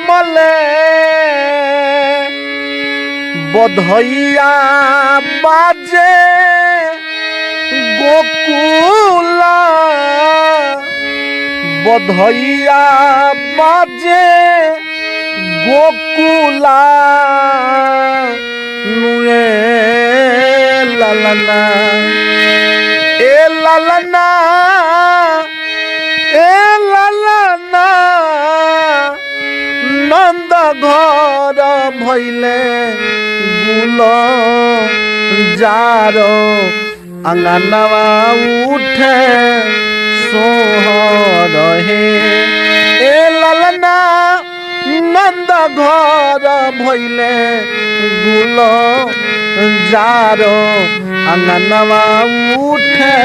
मले बधैया बाजे गोकुला बधैया बाजे गोकुला नुए ललना ए ललना नंद घर भैले गुल जारो अंगनवा उठे सोहर हे ए ललना नंद घर भैले गुल जारो अंगनवा उठे।